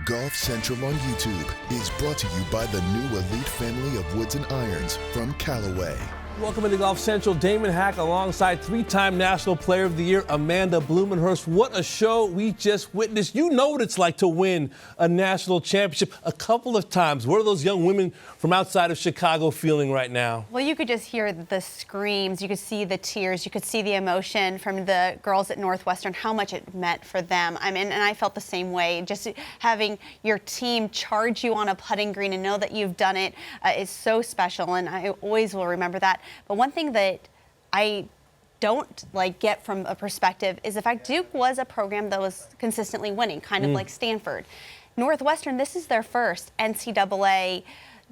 Golf Central on YouTube is brought to you by the new elite family of woods and irons from Callaway. Welcome into Golf Central. Damon Hack alongside three-time National Player of the Year, Amanda Blumenherst. What a show we just witnessed. You know what it's like to win a national championship a couple of times. What are those young women from outside of Chicago feeling right now? Well, you could just hear the screams. You could see the tears. You could see the emotion from the girls at Northwestern, how much it meant for them. I mean, and I felt the same way. Just having your team charge you on a putting green and know that you've done it is so special, and I always will remember that. But one thing that I don't get from a perspective is the fact Duke was a program that was consistently winning, kind of like Stanford. Northwestern, this is their first NCAA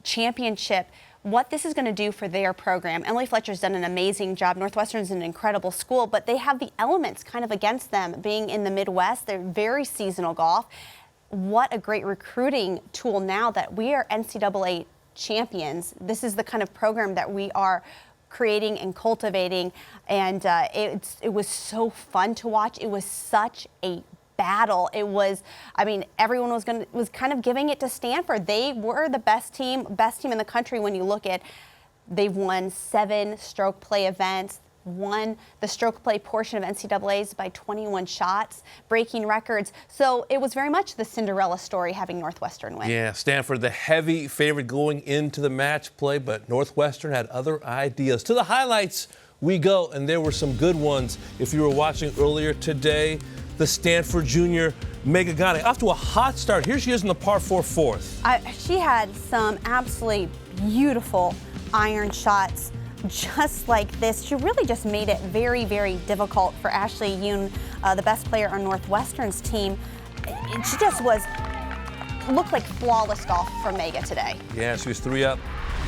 championship. What this is going to do for their program, Emily Fletcher's done an amazing job. Northwestern's an incredible school, but they have the elements kind of against them. Being in the Midwest, they're very seasonal golf. What a great recruiting tool now that we are NCAA champions. This is the kind of program that we are creating and cultivating, and it was so fun to watch. It was such a battle. It was, I mean, everyone was kind of giving it to Stanford. They were the best team in the country when you look at. They've won 7 stroke play events. Won the stroke play portion of NCAA's by 21 shots, breaking records. So it was very much the Cinderella story having Northwestern win. Yeah, Stanford, the heavy favorite going into the match play, but Northwestern had other ideas. To the highlights we go, and there were some good ones. If you were watching earlier today, the Stanford junior Megan Gagne off to a hot start. Here she is in the par 4 fourth. She had some absolutely beautiful iron shots. Just like this, she really just made it very, very difficult for Ashley Yoon, the best player on Northwestern's team. She just looked like flawless golf from Mega today. Yeah, she was 3 up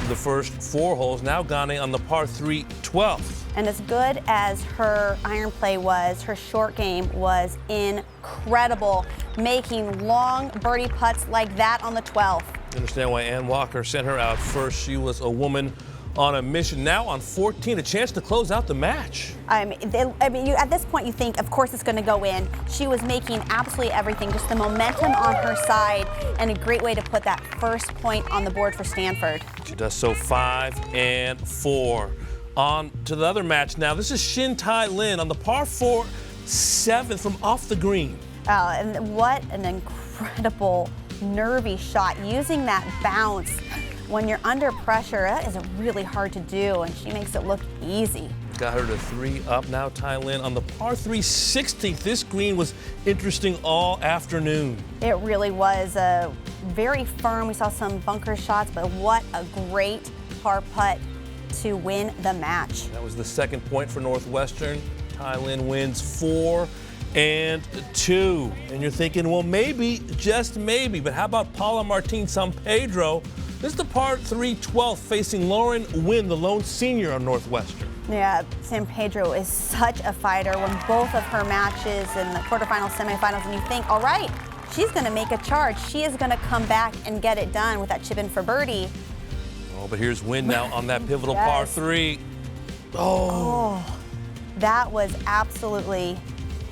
the first 4 holes. Now Gagne on the par 3 12th. And as good as her iron play was, her short game was incredible, making long birdie putts like that on the 12th. You understand why Ann Walker sent her out first. She was a woman on a mission. Now on 14, a chance to close out the match. At this point you think, of course it's going to go in. She was making absolutely everything, just the momentum on her side, and a great way to put that first point on the board for Stanford. She does so 5 and 4. On to the other match now. This is Shin Tai Lin on the par 4 7th from off the green. And what an incredible nervy shot, using that bounce. When you're under pressure, that is really hard to do, and she makes it look easy. Got her to 3 up now, Tai Lin on the par 3 16th. This green was interesting all afternoon. It really was very firm. We saw some bunker shots, but what a great par putt to win the match. That was the second point for Northwestern. Tai Lin wins 4 and 2. And you're thinking, well, maybe, just maybe, but how about Paula Martin San Pedro? This is the par 3 12th facing Lauren Wynn, the lone senior on Northwestern. Yeah, San Pedro is such a fighter. When both of her matches in the quarterfinals, semifinals, and you think, all right, she's going to make a charge. She is going to come back and get it done with that chip in for birdie. Oh, but here's Wynn now on that pivotal Yes. par 3. Oh, that was absolutely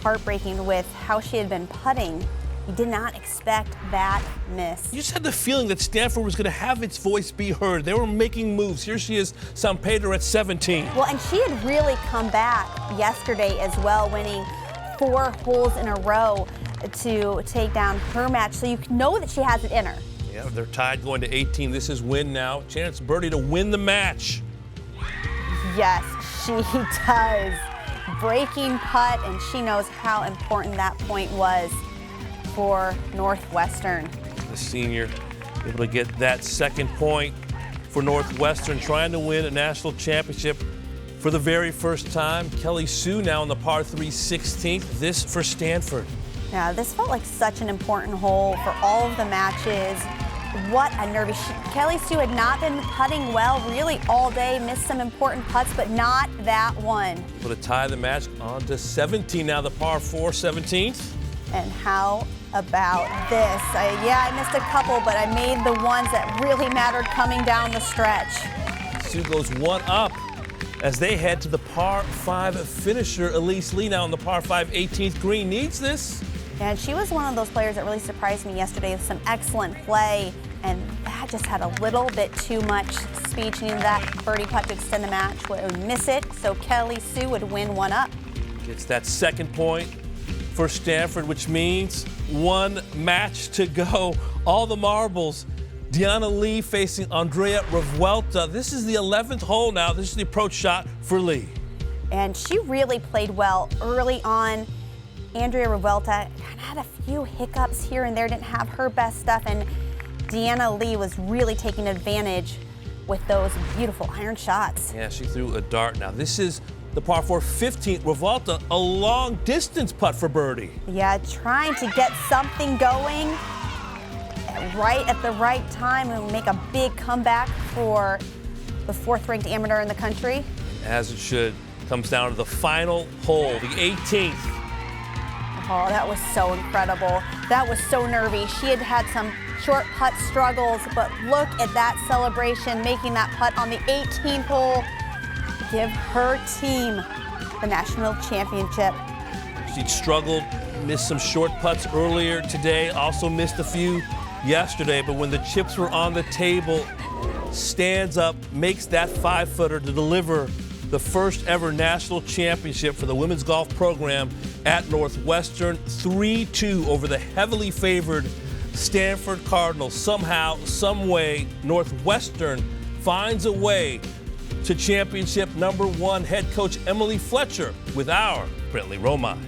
heartbreaking with how she had been putting. You did not expect that miss. you just had the feeling that Stanford was going to have its voice be heard. They were making moves. Here she is, San Pedro at 17. Well, and she had really come back yesterday as well, winning 4 holes in a row to take down her match. So you know that she has it in her. Yeah, they're tied going to 18. This is Wynn now. Chance birdie to win the match. Yes, she does. Breaking putt, and she knows how important that point was for Northwestern. The senior able to get that second point for Northwestern, trying to win a national championship for the very first time. Kelly Sue now on the par 3 16th. This for Stanford. Yeah, this felt like such an important hole for all of the matches. What a nervy. Kelly Sue had not been putting well really all day, missed some important putts, but not that one. Able to tie the match on to 17 now, the par 4 17th. And how about this? I missed a couple, but I made the ones that really mattered coming down the stretch. Sue goes 1 up as they head to the par 5 finisher. Elise Lee now on the par 5 18th green. Needs this And she was one of those players that really surprised me yesterday with some excellent play, and that just had a little bit too much speed. She needed that birdie putt to extend the match, would miss it, so Kelly Sue would win one up. Gets that second point for Stanford, which means one match to go. All the marbles. Deanna Lee facing Andrea Revuelta. This is the 11th hole now. This is the approach shot for Lee. And she really played well early on. Andrea Revuelta had a few hiccups here and there, didn't have her best stuff, and Deanna Lee was really taking advantage with those beautiful iron shots. Yeah, she threw a dart. Now this is the par 4 15th. Revuelta, a long distance putt for birdie. Yeah, trying to get something going right at the right time and make a big comeback for the 4th-ranked amateur in the country. As it should. Comes down to the final hole, the 18th. Oh, that was so incredible. That was so nervy. She had had some short putt struggles, but look at that celebration, making that putt on the 18th hole. Give her team the national championship. She struggled, missed some short putts earlier today, also missed a few yesterday, but when the chips were on the table, stands up, makes that 5-footer to deliver the first ever national championship for the women's golf program at Northwestern, 3-2 over the heavily favored Stanford Cardinals. Somehow, some way, Northwestern finds a way to championship number 1. Head coach Emily Fletcher with our Brentley Romine.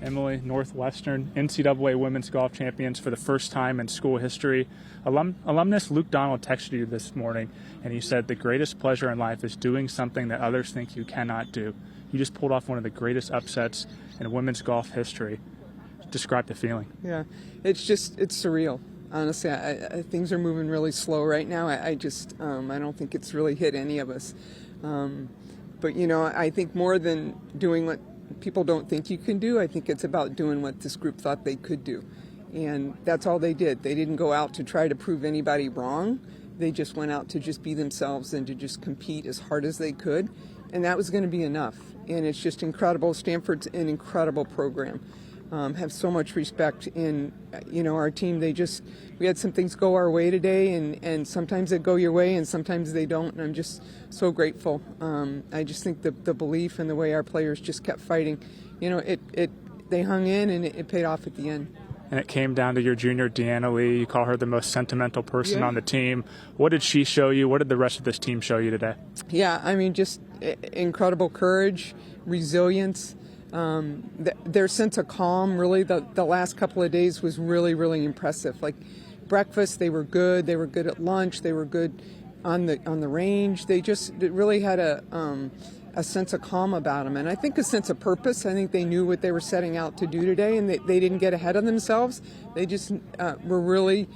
Emily, Northwestern, NCAA women's golf champions for the first time in school history. Alumnus Luke Donald texted you this morning, and he said the greatest pleasure in life is doing something that others think you cannot do. You just pulled off one of the greatest upsets in women's golf history. Describe the feeling. Yeah, it's surreal. Honestly, things are moving really slow right now. I don't think it's really hit any of us. But, I think more than doing what people don't think you can do, I think it's about doing what this group thought they could do. And that's all they did. They didn't go out to try to prove anybody wrong. They just went out to just be themselves and to just compete as hard as they could. And that was going to be enough. And it's just incredible. Stanford's an incredible program. Have so much respect in, our team. We had some things go our way today, and sometimes they go your way and sometimes they don't. And I'm just so grateful. I just think the belief and the way our players just kept fighting, they hung in and it paid off at the end. And it came down to your junior, Deanna Lee. You call her the most sentimental person on the team. What did she show you? What did the rest of this team show you today? Yeah, just incredible courage, resilience. Their sense of calm, really, the last couple of days was really, really impressive. Like breakfast, they were good. They were good at lunch. They were good on the range. They really had a sense of calm about them, and I think a sense of purpose. I think they knew what they were setting out to do today, and they didn't get ahead of themselves. They just were really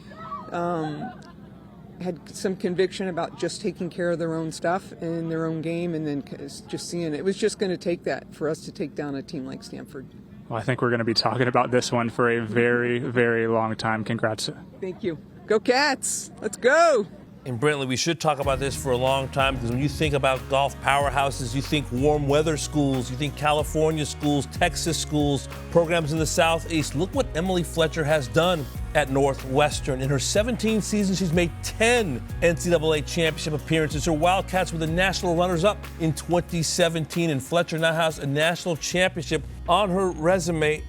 had some conviction about just taking care of their own stuff and their own game, and then just seeing it was just going to take that for us to take down a team like Stanford. Well, I think we're going to be talking about this one for a very, very long time. Congrats. Thank you. Go Cats! Let's go! And Brentley, we should talk about this for a long time, because when you think about golf powerhouses, you think warm weather schools, you think California schools, Texas schools, programs in the Southeast. Look what Emily Fletcher has done at Northwestern. In her 17 seasons, she's made 10 NCAA championship appearances. Her Wildcats were the national runners-up in 2017, and Fletcher now has a national championship on her resume.